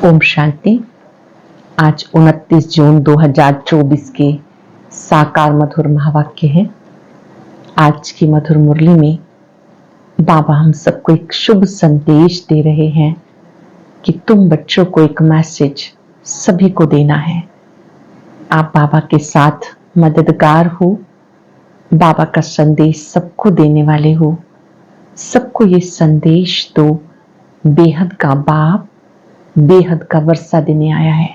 ओम शांति। आज 29 जून 2024 के साकार मधुर महावाक्य हैं। आज की मधुर मुरली में बाबा हम सबको एक शुभ संदेश दे रहे हैं कि तुम बच्चों को एक मैसेज सभी को देना है। आप बाबा के साथ मददगार हो, बाबा का संदेश सबको देने वाले हो। सबको ये संदेश दो, बेहद का बाप बेहद का वर्षा देने आया है।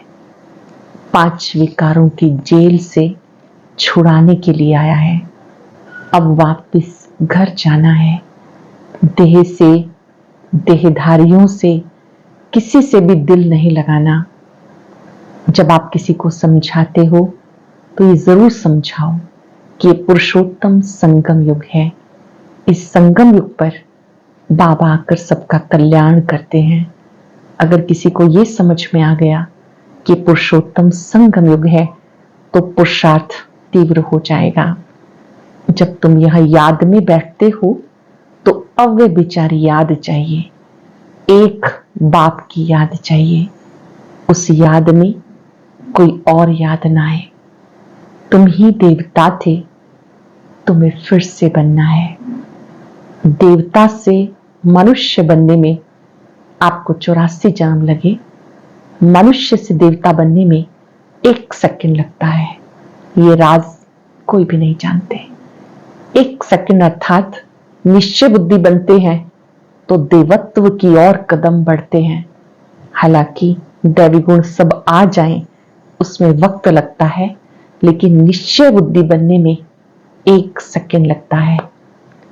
5 विकारों की जेल से छुड़ाने के लिए आया है। अब वापस घर जाना है। देह से, देहधारियों से, किसी से भी दिल नहीं लगाना। जब आप किसी को समझाते हो तो ये जरूर समझाओ कि ये पुरुषोत्तम संगम युग है। इस संगम युग पर बाबा आकर सबका कल्याण करते हैं। अगर किसी को ये समझ में आ गया कि पुरुषोत्तम संगम युग है तो पुरुषार्थ तीव्र हो जाएगा। जब तुम यह याद में बैठते हो तो अव्यय विचारी याद चाहिए, एक बाप की याद चाहिए। उस याद में कोई और याद ना आए। तुम ही देवता थे, तुम्हें फिर से बनना है। देवता से मनुष्य बनने में आपको 84 जन्म लगे, मनुष्य से देवता बनने में 1 सेकंड लगता है। ये राज कोई भी नहीं जानते। 1 सेकंड अर्थात निश्चय बुद्धि बनते हैं तो देवत्व की ओर कदम बढ़ते हैं। हालांकि दैवी गुण सब आ जाएं उसमें वक्त लगता है, लेकिन निश्चय बुद्धि बनने में 1 सेकंड लगता है।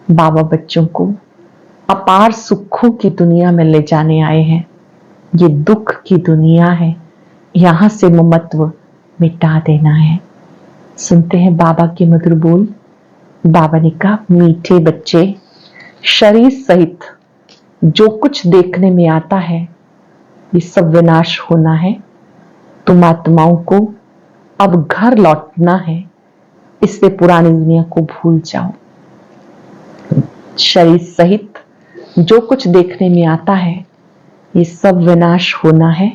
बाबा बच्चों को अपार सुखों की दुनिया में ले जाने आए हैं। ये दुख की दुनिया है, यहां से ममत्व मिटा देना है। सुनते हैं बाबा के मधुर बोल। बाबा ने कहा, मीठे बच्चे, शरीर सहित जो कुछ देखने में आता है ये सब विनाश होना है। तुम आत्माओं को अब घर लौटना है, इसलिए पुरानी दुनिया को भूल जाओ। शरीर सहित जो कुछ देखने में आता है ये सब विनाश होना है।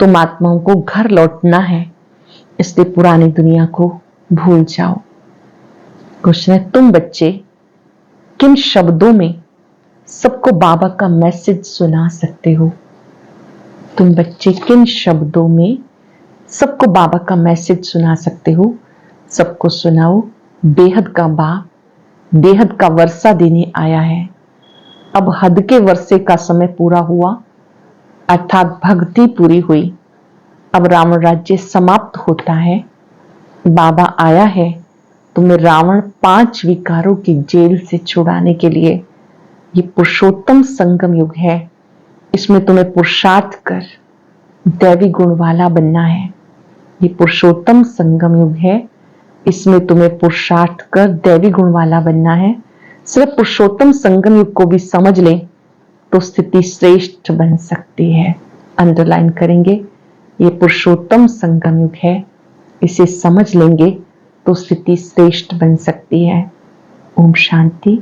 तुम आत्माओं को घर लौटना है, इसलिए पुरानी दुनिया को भूल जाओ। क्वेश्चन है, तुम बच्चे किन शब्दों में सबको बाबा का मैसेज सुना सकते हो? तुम बच्चे किन शब्दों में सबको बाबा का मैसेज सुना सकते हो? सबको सुनाओ। बेहद का बाप बेहद का वर्षा देने आया है। अब हद के वर्षे का समय पूरा हुआ, अर्थात भक्ति पूरी हुई। अब रावण राज्य समाप्त होता है। बाबा आया है तुम्हें रावण 5 विकारों की जेल से छुड़ाने के लिए। ये पुरुषोत्तम संगम युग है। इसमें तुम्हें पुरुषार्थ कर दैवी गुण वाला बनना है। ये पुरुषोत्तम संगम युग है, इसमें तुम्हें पुरुषार्थ कर दैवी गुण वाला बनना है। सिर्फ पुरुषोत्तम संगम युग को भी समझ लें तो स्थिति श्रेष्ठ बन सकती है। अंडरलाइन करेंगे, ये पुरुषोत्तम संगम युग है, इसे समझ लेंगे तो स्थिति श्रेष्ठ बन सकती है। ओम शांति।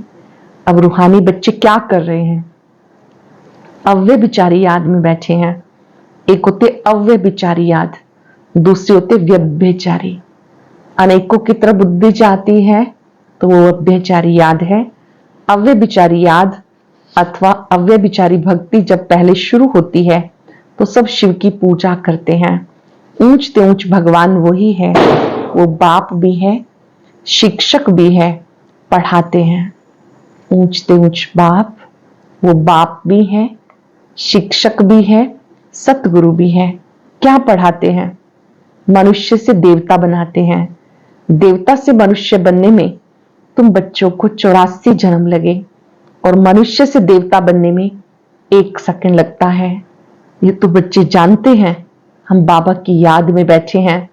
अब रूहानी बच्चे क्या कर रहे हैं? अव्यय विचारी याद में बैठे हैं। एक होते अव्यय विचारी याद, दूसरे होते व्यभिचारी। अनेकों की तरफ बुद्धि जाती है तो वो अव्यभिचारी याद है। अव्यभिचारी याद अथवा अव्यभिचारी भक्ति जब पहले शुरू होती है तो सब शिव की पूजा करते हैं। ऊंचते ऊंच भगवान वही है, वो बाप भी है, शिक्षक भी है, पढ़ाते हैं। ऊंचते ऊंच बाप, वो बाप भी है, शिक्षक भी है, सतगुरु भी है। क्या पढ़ाते हैं? मनुष्य से देवता बनाते हैं। देवता से मनुष्य बनने में तुम बच्चों को 84 जन्म लगे और मनुष्य से देवता बनने में 1 सेकंड लगता है। ये तो बच्चे जानते हैं। हम बाबा की याद में बैठे हैं।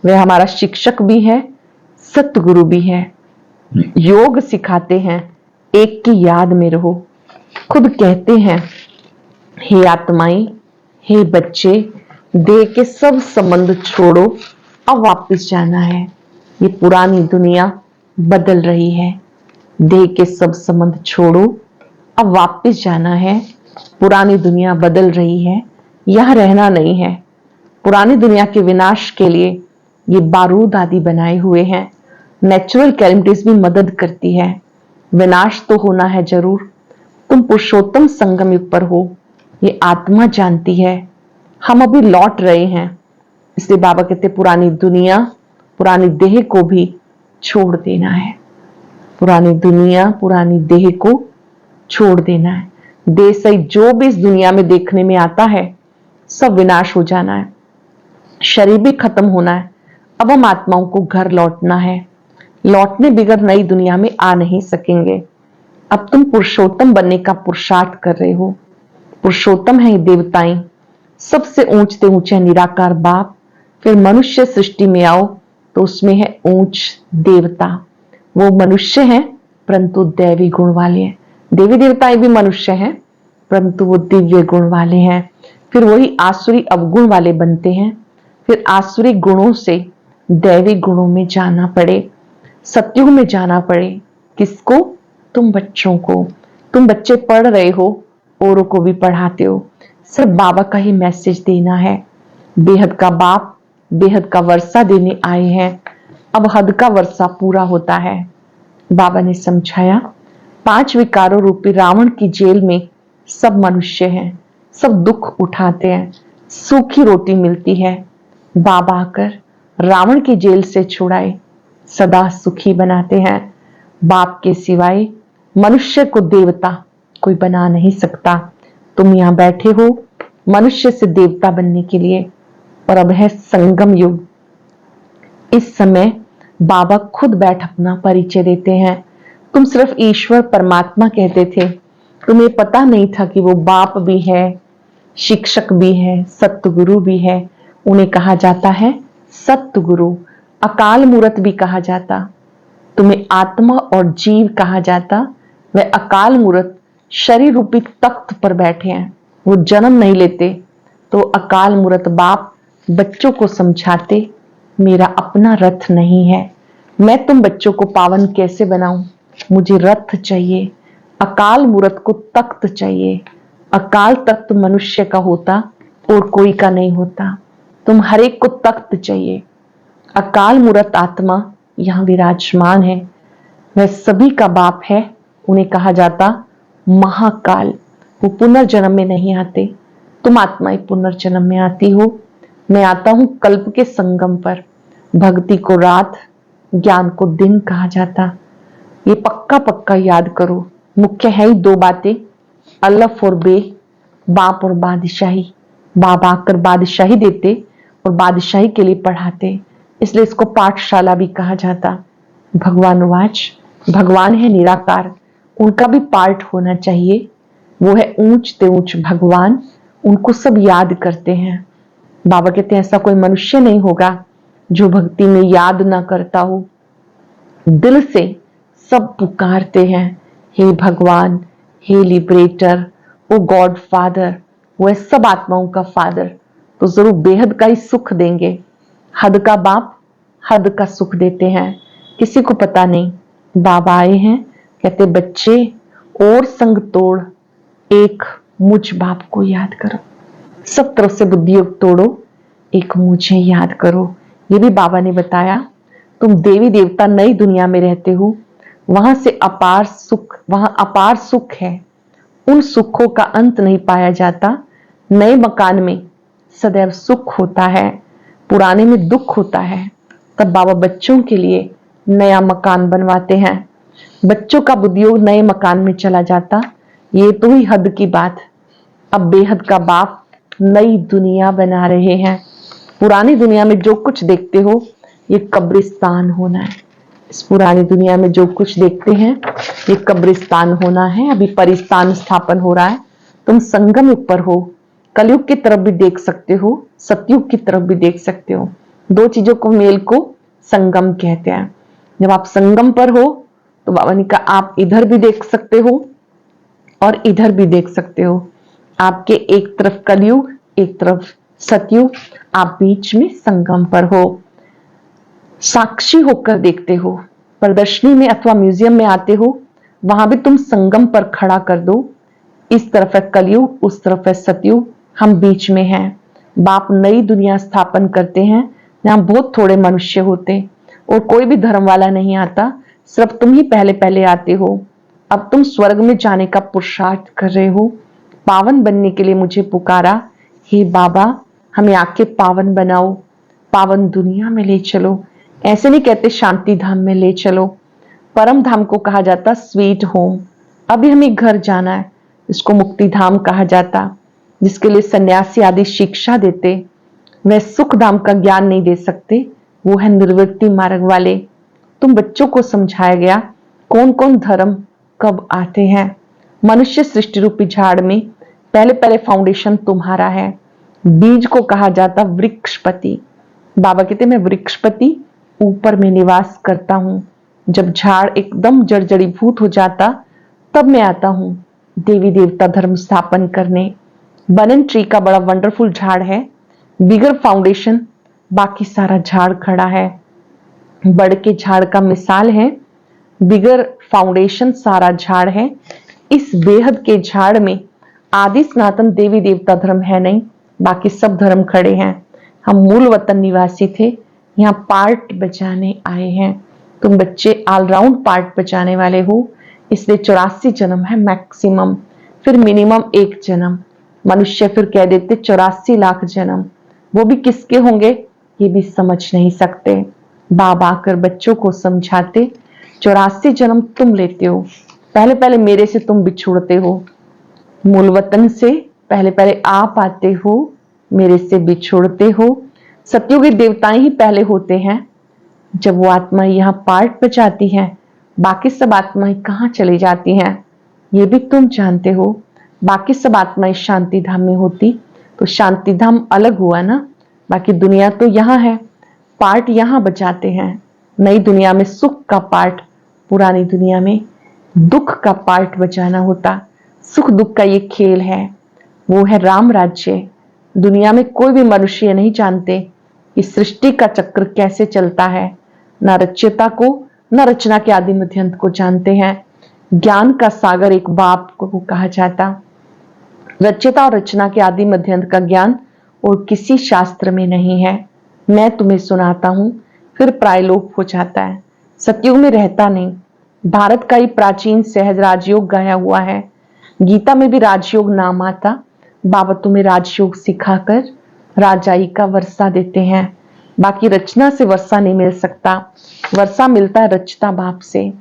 वह हमारा शिक्षक भी है, सतगुरु भी है, योग सिखाते हैं। एक की याद में रहो। खुद कहते हैं, हे आत्माएं, हे बच्चे, देह के सब संबंध छोड़ो, अब वापस जाना है। ये पुरानी दुनिया बदल रही है। देह के सब संबंध छोड़ो, अब वापस जाना है। पुरानी दुनिया बदल रही है, यह रहना नहीं है। पुरानी दुनिया के विनाश के लिए ये बारूद आदि बनाए हुए हैं। नेचुरल कैलेमिटीज भी मदद करती है। विनाश तो होना है जरूर। तुम पुरुषोत्तम संगम युग पर हो, ये आत्मा जानती है। हम अभी लौट रहे हैं, इसलिए बाबा कहते पुरानी दुनिया, पुरानी देह को भी छोड़ देना है। पुरानी दुनिया, पुरानी देह को छोड़ देना है। देह सहित जो भी इस दुनिया में देखने में आता है सब विनाश हो जाना है। शरीर भी खत्म होना है। अब हम आत्माओं को घर लौटना है। लौटने बिगर नई दुनिया में आ नहीं सकेंगे। अब तुम पुरुषोत्तम बनने का पुरुषार्थ कर रहे हो। पुरुषोत्तम है देवताएं, सबसे ऊंचे ऊंचे निराकार बाप। फिर मनुष्य सृष्टि में आओ तो उसमें है ऊंच देवता। वो मनुष्य हैं परंतु दैवी गुण वाले हैं। देवी देवताएं भी मनुष्य हैं परंतु वो दिव्य गुण वाले हैं। फिर वही आसुरी अवगुण वाले बनते हैं। फिर आसुरी गुणों से दैवी गुणों में जाना पड़े, सत्युग में जाना पड़े। किसको? तुम बच्चों को। तुम बच्चे पढ़ रहे हो, औरों को भी पढ़ाते हो। सिर्फ बाबा का ही मैसेज देना है। बेहद का बाप बेहद का वर्षा देने आए हैं। अब हद का वर्षा पूरा होता है। बाबा ने समझाया 5 विकारों रूपी रावण की जेल में सब मनुष्य हैं, सब दुख उठाते हैं। सूखी रोटी मिलती है। बाबा आकर रावण की जेल से छुड़ाए, सदा सुखी बनाते हैं। बाप के सिवाय मनुष्य को देवता कोई बना नहीं सकता। तुम यहां बैठे हो मनुष्य से देवता बनने के लिए, और अब है संगम युग। इस समय बाबा खुद बैठ अपना परिचय देते हैं। तुम सिर्फ ईश्वर परमात्मा कहते थे, तुम्हें पता नहीं था कि वो बाप भी है, शिक्षक भी है, सतगुरु भी है। उन्हें कहा जाता है सतगुरु, अकाल मूर्त भी कहा जाता। तुम्हें आत्मा और जीव कहा जाता। वह अकाल मूर्त शरीर रूपी तख्त पर बैठे हैं, वो जन्म नहीं लेते। तो अकाल मूर्त बाप बच्चों को समझाते, मेरा अपना रथ नहीं है, मैं तुम बच्चों को पावन कैसे बनाऊं, मुझे रथ चाहिए। अकाल मूर्त को तख्त चाहिए। अकाल तख्त मनुष्य का होता और कोई का नहीं होता। तुम हर एक को तख्त चाहिए। अकाल मूर्त आत्मा यहां विराजमान है, वह सभी का बाप है। उन्हें कहा जाता महाकाल। वो पुनर्जन्म में नहीं आते। तुम आत्माएं पुनर्जन्म में आती हो। मैं आता हूं कल्प के संगम पर। भक्ति को रात, ज्ञान को दिन कहा जाता। ये पक्का पक्का याद करो। मुख्य है ही 2 बातें, अल्लाह और बे, बाप और बादशाही। बाप आकर बादशाही देते और बादशाही के लिए पढ़ाते, इसलिए इसको पाठशाला भी कहा जाता। भगवान वाच, भगवान है निराकार, उनका भी पाठ होना चाहिए। वो है ऊंचते ऊंच भगवान, उनको सब याद करते हैं। बाबा कहते हैं ऐसा कोई मनुष्य नहीं होगा जो भक्ति में याद ना करता हो। दिल से सब पुकारते हैं, हे भगवान, हे लिबरेटर, ओ गॉड फादर। वो है सब आत्माओं का फादर, तो जरूर बेहद का ही सुख देंगे। हद का बाप हद का सुख देते हैं, किसी को पता नहीं। बाबा आए हैं, कहते बच्चे और संग तोड़, एक मुझ बाप को याद करो। सब तरफ से बुद्धि योग तोड़ो, एक मुझे याद करो। ये भी बाबा ने बताया। तुम देवी देवता नई दुनिया में रहते हो, वहां से अपार सुख, वहां अपार सुख है। उन सुखों का अंत नहीं पाया जाता। नए मकान में सदैव सुख होता है, पुराने में दुख होता है। तब बाबा बच्चों के लिए नया मकान बनवाते हैं। बच्चों का बुद्धियोग नए मकान में चला जाता। ये तो ही हद की बात। अब बेहद का बाप नई दुनिया बना रहे हैं। पुरानी दुनिया में जो कुछ देखते हो ये कब्रिस्तान होना है। इस पुरानी दुनिया में जो कुछ देखते हैं ये कब्रिस्तान होना है। अभी परिस्तान स्थापन हो रहा है। तुम संगम युग पर हो, कलयुग की तरफ भी देख सकते हो, सतयुग की तरफ भी देख सकते हो। 2 चीजों को मेल को संगम कहते हैं। जब आप संगम पर हो तो बाबा ने कहा आप इधर भी देख सकते हो और इधर भी देख सकते हो। आपके एक तरफ कलयुग, एक तरफ सतयुग, आप बीच में संगम पर हो। साक्षी होकर देखते हो। प्रदर्शनी में अथवा म्यूजियम में आते हो, वहां भी तुम संगम पर खड़ा कर दो। इस तरफ है कलयुग, उस तरफ है सतयुग, हम बीच में हैं। बाप नई दुनिया स्थापन करते हैं जहां बहुत थोड़े मनुष्य होते और कोई भी धर्म वाला नहीं आता, सिर्फ तुम ही पहले पहले आते हो। अब तुम स्वर्ग में जाने का पुरुषार्थ कर रहे हो। पावन बनने के लिए मुझे पुकारा। हे बाबा, हमें आके पावन बनाओ, पावन दुनिया में ले चलो। ऐसे नहीं कहते शांति धाम में ले चलो। परम धाम को कहा जाता स्वीट होम। अभी हमें घर जाना है, इसको मुक्ति धाम कहा जाता। जिसके लिए सन्यासी आदि शिक्षा देते, वह सुख धाम का ज्ञान नहीं दे सकते, वो है निर्वृत्ति मार्ग वाले। तुम बच्चों को समझाया गया कौन कौन धर्म कब आते हैं। मनुष्य सृष्टि रूपी झाड़ में पहले पहले फाउंडेशन तुम्हारा है। बीज को कहा जाता वृक्षपति। बाबा कहते मैं वृक्षपति ऊपर में निवास करता हूं। जब झाड़ एकदम जर्जरीभूत हो जाता, तब मैं आता हूं देवी देवता धर्म स्थापन करने। बनन ट्री का बड़ा वंडरफुल झाड़ है। बिगर फाउंडेशन बाकी सारा झाड़ खड़ा है। बड़ के झाड़ का मिसाल है, बिगर फाउंडेशन सारा झाड़ है। इस बेहद के झाड़ में आदि सनातन देवी देवता धर्म है नहीं, बाकी सब धर्म खड़े हैं। हम मूल वतन निवासी थे, यहाँ पार्ट बजाने आए हैं। तुम बच्चे ऑलराउंड पार्ट बजाने वाले हो, इसलिए 84 जन्म है मैक्सिमम, फिर मिनिमम 1 जन्म। मनुष्य फिर कह देते 84 लाख जन्म, वो भी किसके होंगे ये भी समझ नहीं सकते। बाबा आकर बच्चों को समझाते 84 जन्म तुम लेते हो, पहले पहले मेरे से तुम बिछुड़ते हो। मूल वतन से पहले पहले आप आते हो, मेरे से बिछुड़ते हो। सतयुगी देवताएं ही पहले होते हैं। जब वो आत्मा यहाँ पार्ट बजाती है, बाकी सब आत्माएं कहाँ चली जाती हैं ये भी तुम जानते हो। बाकी सब आत्माएं शांति धाम में होती तो शांति धाम अलग हुआ ना, बाकी दुनिया तो यहाँ है, पार्ट यहाँ बजाते हैं। नई दुनिया में सुख का पार्ट, पुरानी दुनिया में दुख का पार्ट बजाना होता। सुख दुख का ये खेल है, वो है राम राज्य। दुनिया में कोई भी मनुष्य नहीं जानते कि सृष्टि का चक्र कैसे चलता है। न रचयिता को न रचना के आदि मध्यंत को जानते हैं। ज्ञान का सागर एक बाप को कहा जाता। रचयिता और रचना के आदि मध्यंत का ज्ञान और किसी शास्त्र में नहीं है। मैं तुम्हें सुनाता हूं, फिर प्रायलोप हो जाता है, सतयुग में रहता नहीं। भारत का ही प्राचीन सहज राजयोग गाया हुआ है। गीता में भी राजयोग नाम आता। बाबा तुम्हें राजयोग सिखाकर राजाई का वर्षा देते हैं। बाकी रचना से वर्षा नहीं मिल सकता, वर्षा मिलता है रचता बाप से।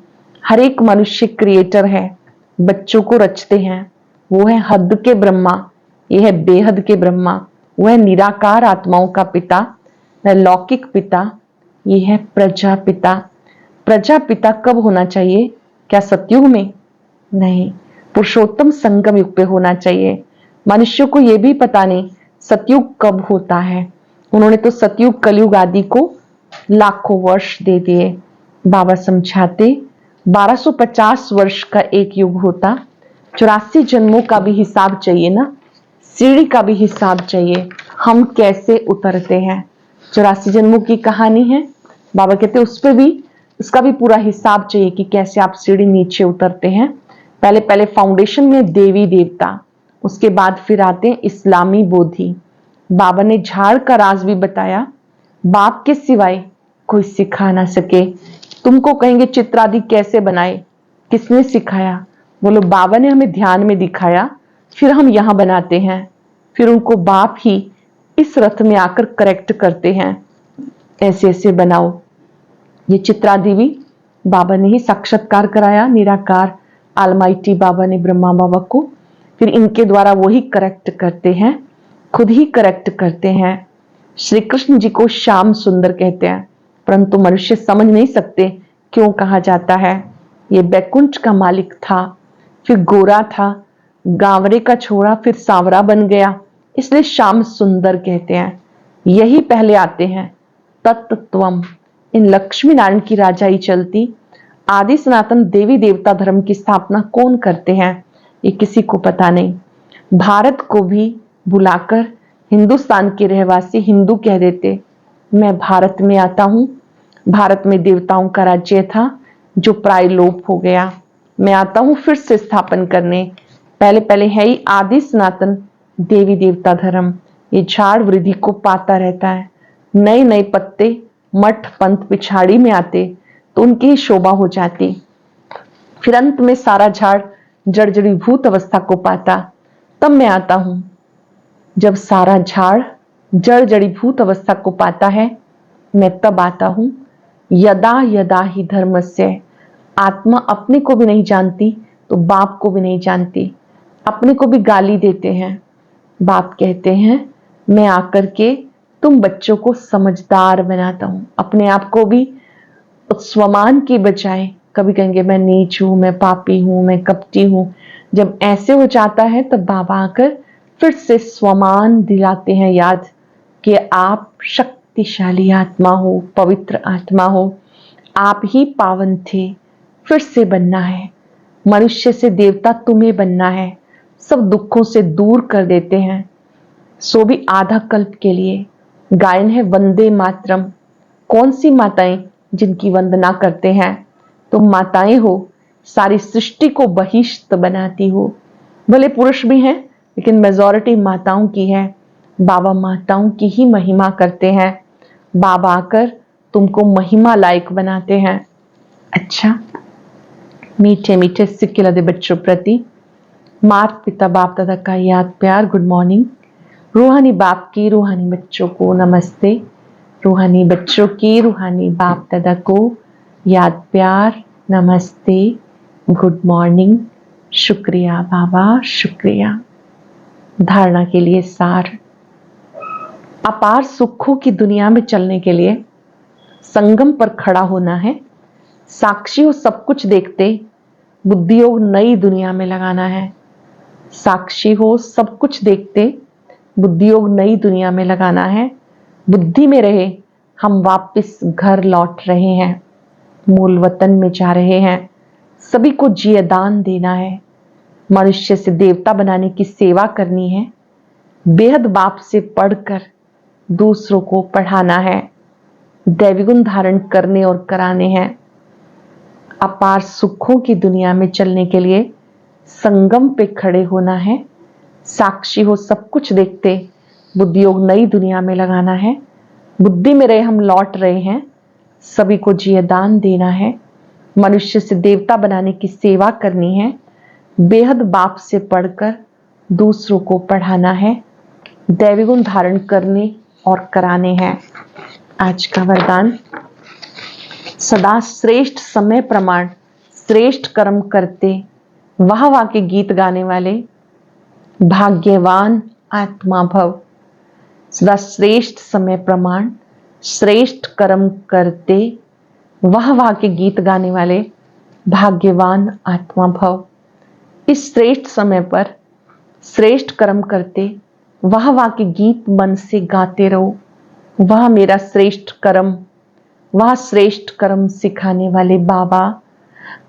हर एक मनुष्य क्रिएटर है, बच्चों को रचते हैं। वो है हद के ब्रह्मा, ये है बेहद के ब्रह्मा। वो है निराकार आत्माओं का पिता, वह लौकिक पिता, ये है प्रजापिता। प्रजापिता कब होना चाहिए? क्या सतयुग में? नहीं, पुरुषोत्तम संगम युग पे होना चाहिए। मनुष्य को यह भी पता नहीं सतयुग कब होता है। उन्होंने तो सतयुग कलयुग आदि को लाखों वर्ष दे दिए। बाबा समझाते 1250 वर्ष का एक युग होता। 84 जन्मों का भी हिसाब चाहिए ना, सीढ़ी का भी हिसाब चाहिए, हम कैसे उतरते हैं। 84 जन्मों की कहानी है। बाबा कहते उस पर भी, उसका भी पूरा हिसाब चाहिए कि कैसे आप सीढ़ी नीचे उतरते हैं। पहले पहले फाउंडेशन में देवी देवता, उसके बाद फिर आते हैं इस्लामी बोधि। बाबा ने झाड़ का राज भी बताया। बाप के सिवाय कोई सिखा ना सके। तुमको कहेंगे चित्र आदि कैसे बनाए, किसने सिखाया? बोलो बाबा ने हमें ध्यान में दिखाया, फिर हम यहां बनाते हैं। फिर उनको बाप ही इस रथ में आकर करेक्ट करते हैं, ऐसे ऐसे बनाओ। ये चित्रादि भी बाबा ने ही साक्षात्कार कराया। निराकार आलमाइटी बाबा ने ब्रह्मा बाबा को, फिर इनके द्वारा वही करेक्ट करते हैं, खुद ही करेक्ट करते हैं। श्री कृष्ण जी को श्याम सुंदर कहते हैं, परंतु मनुष्य समझ नहीं सकते क्यों कहा जाता है। ये बैकुंठ का मालिक था, फिर गोरा था, गांवरे का छोड़ा, फिर सांवरा बन गया, इसलिए श्याम सुंदर कहते हैं। यही पहले आते हैं तत्त्वम। इन लक्ष्मी नारायण की राजाई चलती। आदि सनातन देवी देवता धर्म की स्थापना कौन करते हैं ये किसी को पता नहीं। भारत को भी बुलाकर हिंदुस्तान के रहवासी हिंदू कह देते। मैं भारत में आता हूं, भारत में देवताओं का राज्य था जो प्रायलोप हो गया। मैं आता हूं फिर से स्थापन करने। पहले पहले है ही आदि सनातन देवी देवता धर्म ये झाड़ वृद्धि को पाता रहता है। नए नए पत्ते मठ पंथ पिछाड़ी में आते तो उनकी ही शोभा हो जाती। फिर अंत में सारा झाड़ जर्जरीभूत अवस्था को पाता। तब मैं आता हूं जब सारा झाड़ जड़ जड़ीभूत अवस्था को पाता है। मैं तब आता हूं यदा यदा ही धर्मस्य। आत्मा अपने को भी नहीं जानती तो बाप को भी नहीं जानती। अपने को भी गाली देते हैं। बाप कहते हैं मैं आकर के तुम बच्चों को समझदार बनाता हूं। अपने आप को भी स्वमान की बजाय कभी कहेंगे मैं नीच हूं, मैं पापी हूं, मैं कपटी हूं। जब ऐसे हो जाता है तब बाबा आकर फिर से स्वमान दिलाते हैं याद कि आप शक्तिशाली आत्मा हो, पवित्र आत्मा हो, आप ही पावन थे, फिर से बनना है। मनुष्य से देवता तुम्हें बनना है। सब दुखों से दूर कर देते हैं, सो भी आधा कल्प के लिए। गायन है वंदे मातरम। कौन सी माताएं जिनकी वंदना करते हैं? तुम माताएं हो, सारी सृष्टि को बहिष्ठ बनाती हो। भले पुरुष भी हैं लेकिन मेजॉरिटी माताओं की है। बाबा माताओं की ही महिमा करते हैं। बाबा आकर तुमको महिमा लायक बनाते हैं। अच्छा, मीठे मीठे सिक्के लदे बच्चों प्रति माता पिता बाप दादा का याद प्यार गुड मॉर्निंग। रूहानी बाप की रूहानी बच्चों को नमस्ते। रूहानी बच्चों की रूहानी बाप दादा को याद प्यार नमस्ते गुड मॉर्निंग। शुक्रिया बाबा, शुक्रिया। धारणा के लिए सार। अपार सुखों की दुनिया में चलने के लिए संगम पर खड़ा होना है। साक्षी हो सब कुछ देखते बुद्धि योग नई दुनिया में लगाना है। साक्षी हो सब कुछ देखते बुद्धि योग नई दुनिया में लगाना है। बुद्धि में रहे हम वापस घर लौट रहे हैं, मूल वतन में जा रहे हैं। सभी को जियदान देना है। मनुष्य से देवता बनाने की सेवा करनी है। बेहद बाप से पढ़कर दूसरों को पढ़ाना है। दैवी गुण धारण करने और कराने हैं। अपार सुखों की दुनिया में चलने के लिए संगम पे खड़े होना है। साक्षी हो सब कुछ देखते बुद्धि योग नई दुनिया में लगाना है। बुद्धि में रहे हम लौट रहे हैं। सभी को जियदान देना है। मनुष्य से देवता बनाने की सेवा करनी है। बेहद बाप से पढ़कर दूसरों को पढ़ाना है। दैवी गुण धारण करने और कराने हैं। आज का वरदान, सदा श्रेष्ठ समय प्रमाण श्रेष्ठ कर्म करते वाह वाह के गीत गाने वाले भाग्यवान आत्मा भव। सदा श्रेष्ठ समय प्रमाण श्रेष्ठ कर्म करते वाह वाह के गीत गाने वाले भाग्यवान आत्मा भव। इस श्रेष्ठ समय पर श्रेष्ठ कर्म करते वाह वाह के गीत मन से गाते रहो। वह मेरा श्रेष्ठ कर्म, वह श्रेष्ठ कर्म सिखाने वाले बाबा।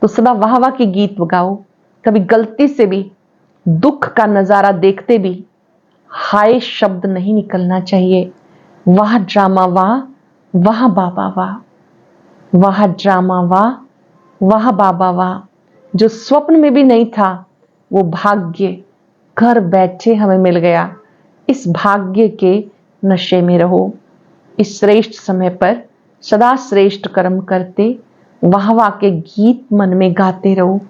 तो सदा वाह वाह के गीत गाओ। कभी गलती से भी दुख का नजारा देखते भी हाय शब्द नहीं निकलना चाहिए। वाह ड्रामा वाह, वाह बाबा वाह, वाह ड्रामा वाह, वाह बाबा वाह। जो स्वप्न में भी नहीं था वो भाग्य घर बैठे हमें मिल गया। इस भाग्य के नशे में रहो। इस श्रेष्ठ समय पर सदा श्रेष्ठ कर्म करते वाह वाह के गीत मन में गाते रहो।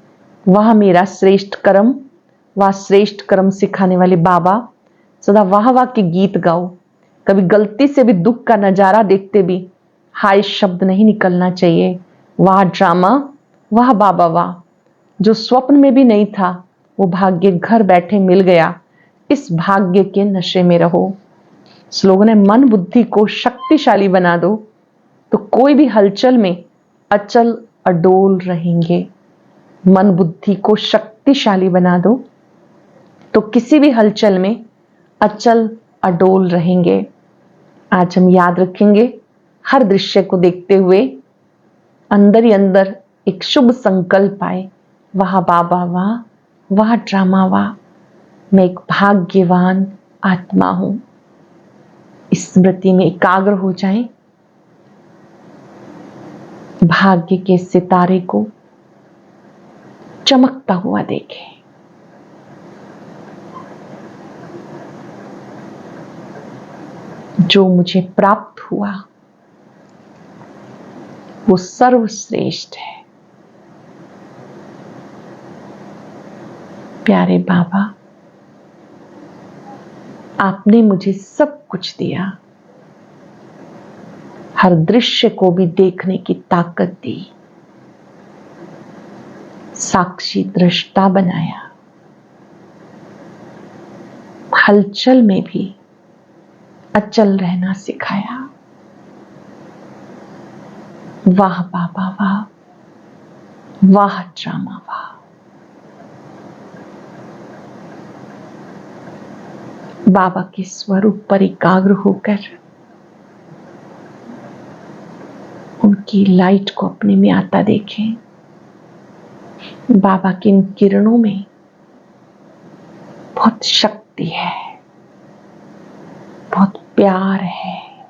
वह मेरा श्रेष्ठ कर्म, वह श्रेष्ठ कर्म सिखाने वाले बाबा। सदा वाह वाह के गीत गाओ। कभी गलती से भी दुख का नजारा देखते भी हाय शब्द नहीं निकलना चाहिए। वाह ड्रामा, वाह बाबा वाह। जो स्वप्न में भी नहीं था वो भाग्य घर बैठे मिल गया। इस भाग्य के नशे में रहो। स्लोगन है मन बुद्धि को शक्तिशाली बना दो तो कोई भी हलचल में अचल अडोल रहेंगे। मन बुद्धि को शक्तिशाली बना दो तो किसी भी हलचल में अचल अडोल रहेंगे। आज हम याद रखेंगे हर दृश्य को देखते हुए अंदर ही अंदर एक शुभ संकल्प आए। वाह बाबा वाह, वाह ड्रामा वाह। मैं एक भाग्यवान आत्मा हूं। इस स्मृति में एकाग्र हो जाएं। भाग्य के सितारे को चमकता हुआ देखें। जो मुझे प्राप्त हुआ वो सर्वश्रेष्ठ है। प्यारे बाबा, आपने मुझे सब कुछ दिया, हर दृश्य को भी देखने की ताकत दी, साक्षी दृष्टा बनाया, हलचल में भी अचल रहना सिखाया। वाह बाबा वाह, वाह ड्रामा वाह। बाबा के स्वरूप पर एकाग्र होकर उनकी लाइट को अपने में आता देखें। बाबा की इन किरणों में बहुत शक्ति है, बहुत प्यार है,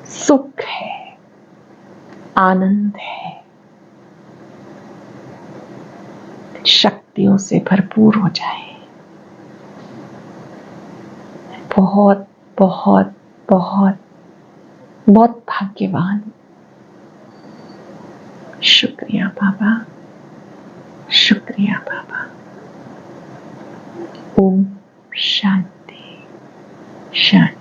सुख है, आनंद है, शक्तियों से भरपूर हो जाए। बहुत बहुत बहुत बहुत भाग्यवान। शुक्रिया बाबा, शुक्रिया बाबा। ओम शांति शांति।